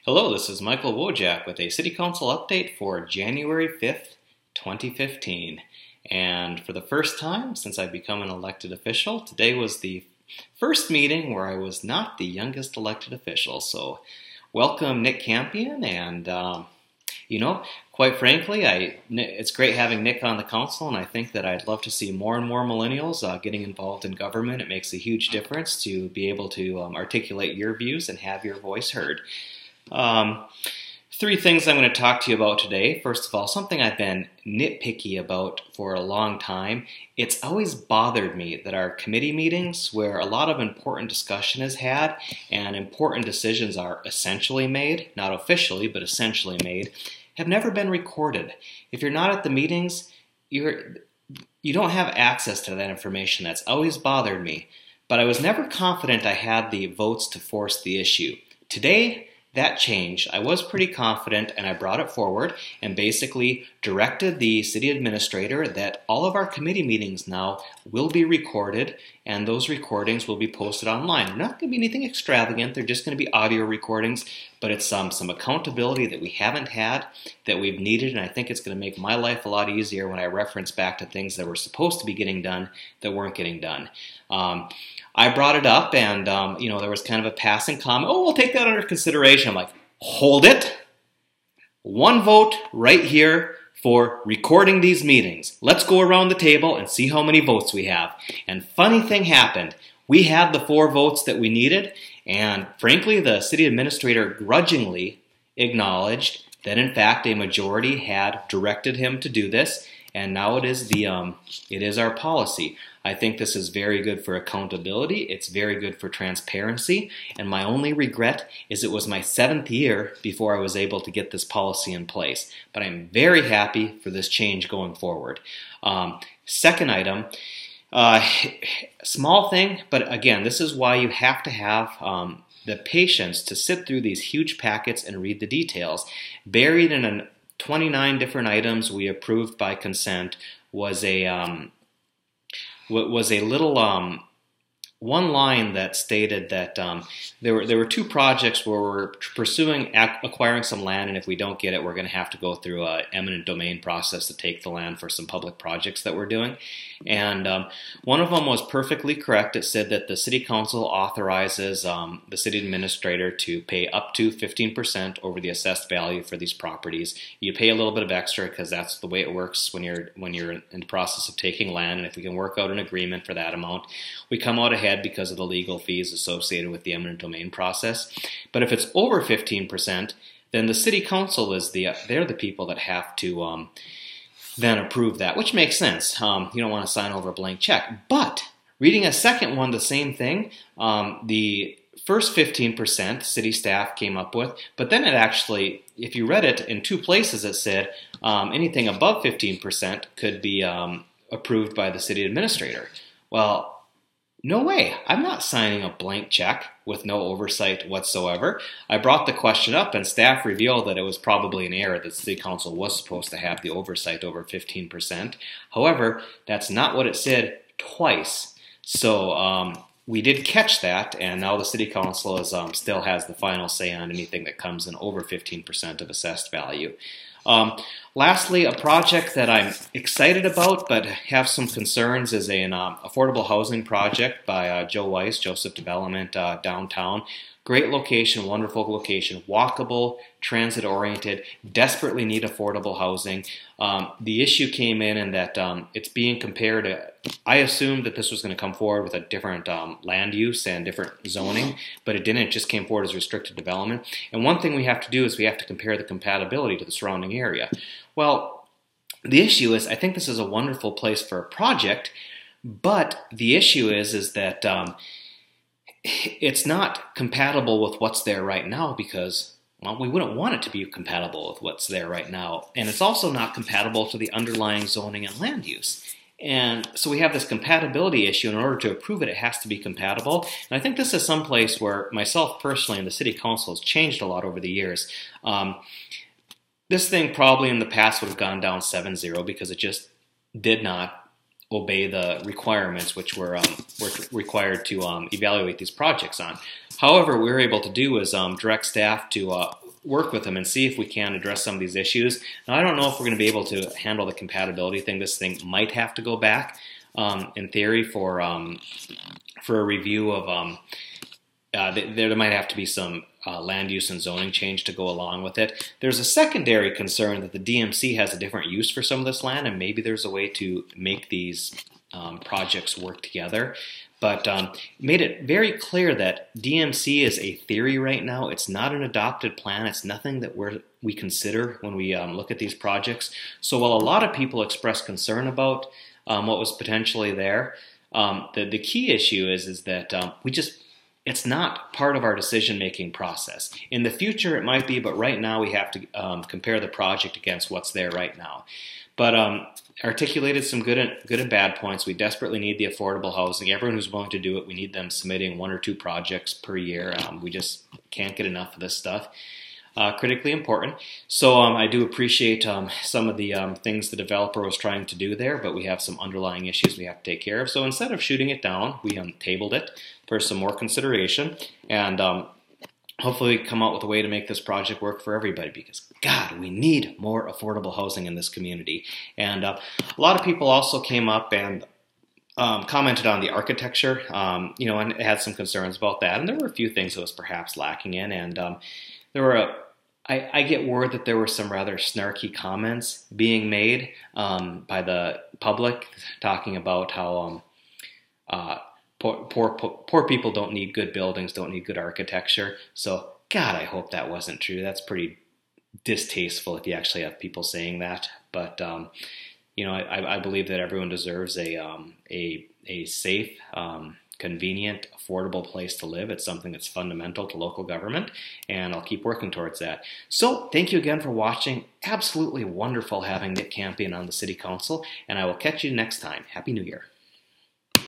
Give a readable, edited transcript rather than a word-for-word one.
Hello, this is Michael Wojcik with a City Council update for January 5th, 2015. And for the first time since I've become an elected official, today was the first meeting where I was not the youngest elected official. So welcome, Nick Campion, and quite frankly, it's great having Nick on the council, and I think that I'd love to see more and more millennials getting involved in government. It makes a huge difference to be able to articulate your views and have your voice heard. Three things I'm going to talk to you about today. First of all, something I've been nitpicky about for a long time. It's always bothered me that our committee meetings, where a lot of important discussion is had and important decisions are essentially made, not officially, but essentially made, have never been recorded. If you're not at the meetings, you don't have access to that information. That's always bothered me. But I was never confident I had the votes to force the issue. Today, that changed. I was pretty confident, and I brought it forward and basically directed the city administrator that all of our committee meetings now will be recorded, and those recordings will be posted online. They're not going to be anything extravagant. They're just going to be audio recordings, but it's some accountability that we haven't had, that we've needed, and I think it's going to make my life a lot easier when I reference back to things that were supposed to be getting done that weren't getting done. I brought it up, and there was kind of a passing comment. Oh, we'll take that under consideration. I'm like, hold it. One vote right here for recording these meetings. Let's go around the table and see how many votes we have. And funny thing happened. We had the 4 votes that we needed, and frankly, the city administrator grudgingly acknowledged that in fact a majority had directed him to do this, and now it is our policy. I think this is very good for accountability. It's very good for transparency. And my only regret is it was my 7th year before I was able to get this policy in place. But I'm very happy for this change going forward. Second item, small thing, but again, this is why you have to have the patience to sit through these huge packets and read the details. Buried in 29 different items we approved by consent was a little one line that stated that there were 2 projects where we're pursuing acquiring some land, and if we don't get it, we're going to have to go through an eminent domain process to take the land for some public projects that we're doing. And one of them was perfectly correct. It said that the city council authorizes the city administrator to pay up to 15% over the assessed value for these properties. You pay a little bit of extra because that's the way it works when you're in the process of taking land, and if we can work out an agreement for that amount, we come out ahead because of the legal fees associated with the eminent domain process. But if it's over 15%, then the city council they're the people that have to then approve that, which makes sense. You don't want to sign over a blank check. But reading a second one, the same thing, the first 15% city staff came up with, but then it actually, if you read it in 2 places, it said anything above 15% could be approved by the city administrator. Well, no way. I'm not signing a blank check with no oversight whatsoever. I brought the question up, and staff revealed that it was probably an error, that the city council was supposed to have the oversight over 15%. However, that's not what it said twice. So we did catch that, and now the city council still has the final say on anything that comes in over 15% of assessed value. Lastly, a project that I'm excited about but have some concerns is an affordable housing project by Joe Weiss, Joseph Development, downtown. Great location, wonderful location, walkable, transit-oriented, desperately need affordable housing. The issue came in that it's being compared to, I assumed that this was going to come forward with a different land use and different zoning, but it didn't. It just came forward as restricted development. And one thing we have to do is we have to compare the compatibility to the surrounding area. Well, the issue is I think this is a wonderful place for a project, but the issue is that it's not compatible with what's there right now because, well, we wouldn't want it to be compatible with what's there right now. And it's also not compatible to the underlying zoning and land use. And so we have this compatibility issue. In order to approve it, it has to be compatible. And I think this is some place where myself personally and the city council has changed a lot over the years. This thing probably in the past would have gone down 7-0 because it just did not obey the requirements which were required to evaluate these projects on. However, what we were able to do is direct staff to work with them and see if we can address some of these issues. Now, I don't know if we're going to be able to handle the compatibility thing. This thing might have to go back, in theory, for a review of. There might have to be some land use and zoning change to go along with it. There's a secondary concern that the DMC has a different use for some of this land, and maybe there's a way to make these projects work together. But made it very clear that DMC is a theory right now. It's not an adopted plan. It's nothing that we consider when we look at these projects. So while a lot of people express concern about what was potentially there, the key issue is that it's not part of our decision-making process. In the future, it might be, but right now we have to compare the project against what's there right now. But articulated some good and bad points. We desperately need the affordable housing. Everyone who's willing to do it, we need them submitting 1 or 2 projects per year. We just can't get enough of this stuff. Critically important. So I do appreciate some of the things the developer was trying to do there, but we have some underlying issues we have to take care of. So instead of shooting it down, we tabled it for some more consideration, and hopefully come out with a way to make this project work for everybody, because God, we need more affordable housing in this community. And a lot of people also came up and commented on the architecture, and had some concerns about that. And there were a few things that was perhaps lacking in, and there were I get word that there were some rather snarky comments being made by the public, talking about how poor people don't need good buildings, don't need good architecture. So, God, I hope that wasn't true. That's pretty distasteful if you actually have people saying that. But I believe that everyone deserves a safe, convenient, affordable place to live. It's something that's fundamental to local government, and I'll keep working towards that. So thank you again for watching. Absolutely wonderful having Nick Campion on the City Council, and I will catch you next time. Happy New Year.